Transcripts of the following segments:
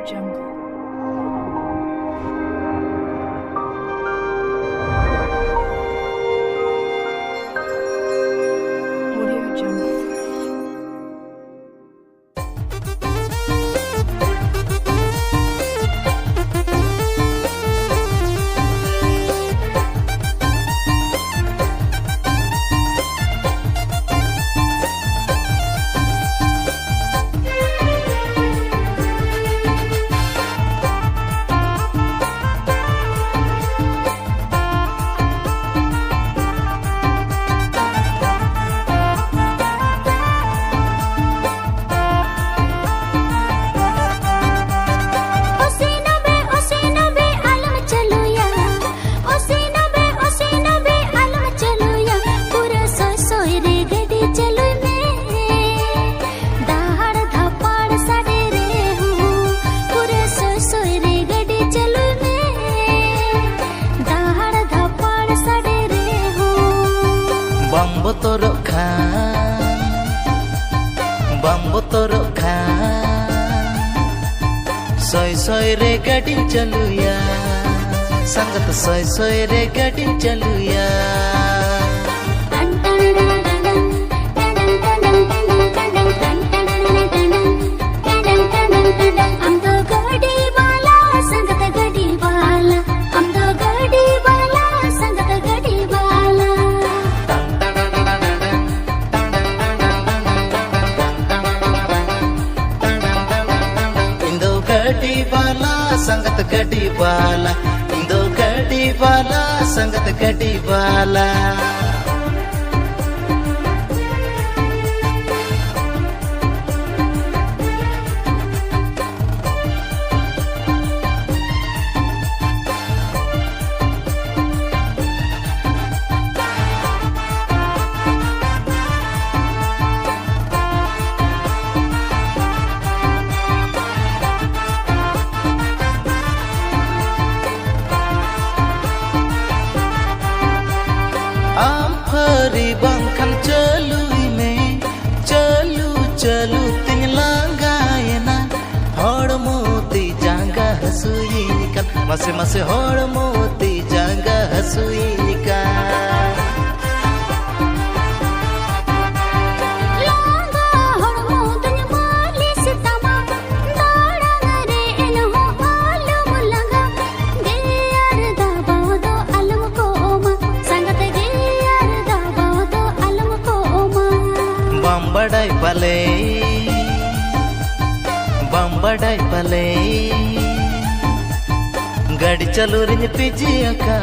Jungle. Audio Jungle. bambotoro khan soy soy re gadi chaluya sangat soy soy re gadi chaluya संगत गडी वाला इंदो गडी वाला संगत गडी वाला bangkan chalui में चलू चलू तीन लगायना हड़ मोती जांगा हसुई निकल मसे मसे हड़ मोती जांगा हसुई निकल बम्बड़ाई पले गाड़ी चलो रिन पिजिया का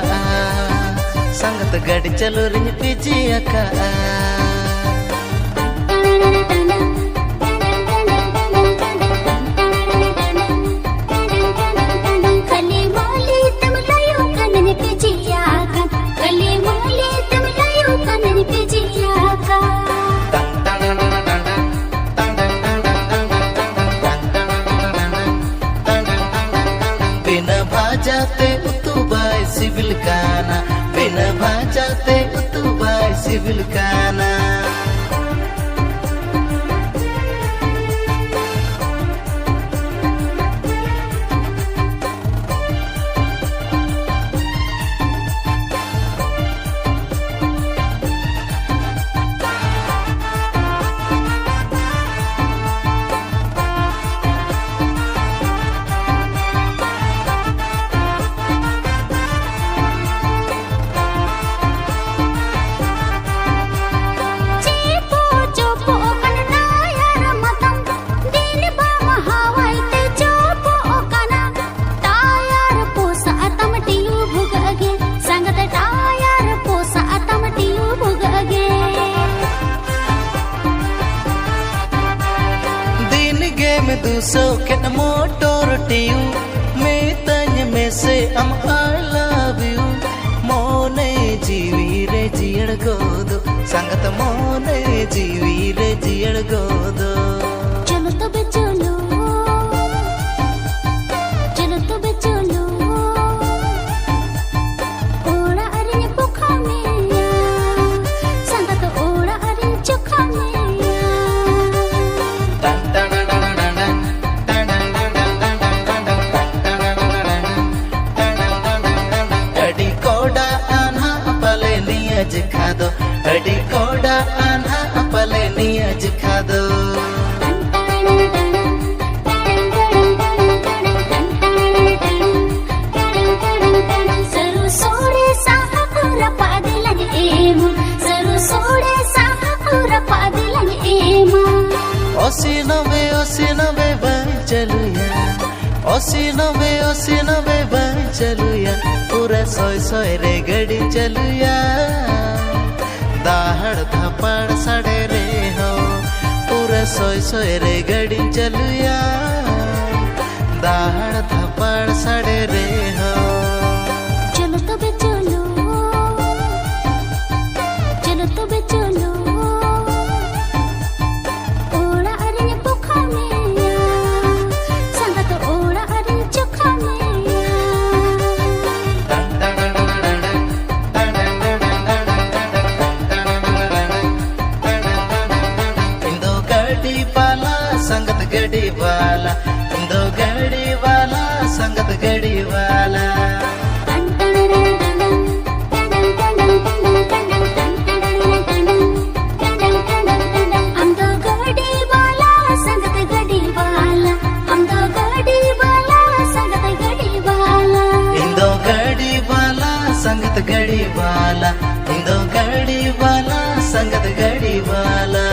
संगत गाड़ी चलो रिन पिजिया का भाजाते उतुबाई सिविल काना बिना भाजाते उतुबाई सिविल काना दूसो के मोटर टियू मैं तन में से I love you मोने जीवी रे जियड़ गोदो संगत मोने जीवी रे जियड़ गोदो चलो तो बे चलो चलो तो बे चलो ओड़ा अरे पोखा में संगत ओड़ा अरे चोखा में 89 भाई चलुया 89 भाई चलुया पूरा 100 रे गाड़ी चलुया दाहड़ धपाड़ साड़े रे हो पूरा 100 रे गाड़ी चलुया दाहड़ धपाड़ साड़े रे हो चलो तबे चलो ओड़ा अरे पोखा में संगा तो ओड़ा अरे चोखा में इंदो गाड़ी वाला संगत गाड़ी वाला इंदो गाड़ी वाला संगत गाड़ी वाला संगत गड़ी वाला इंदो गड़ी वाला संगत गड़ी वाला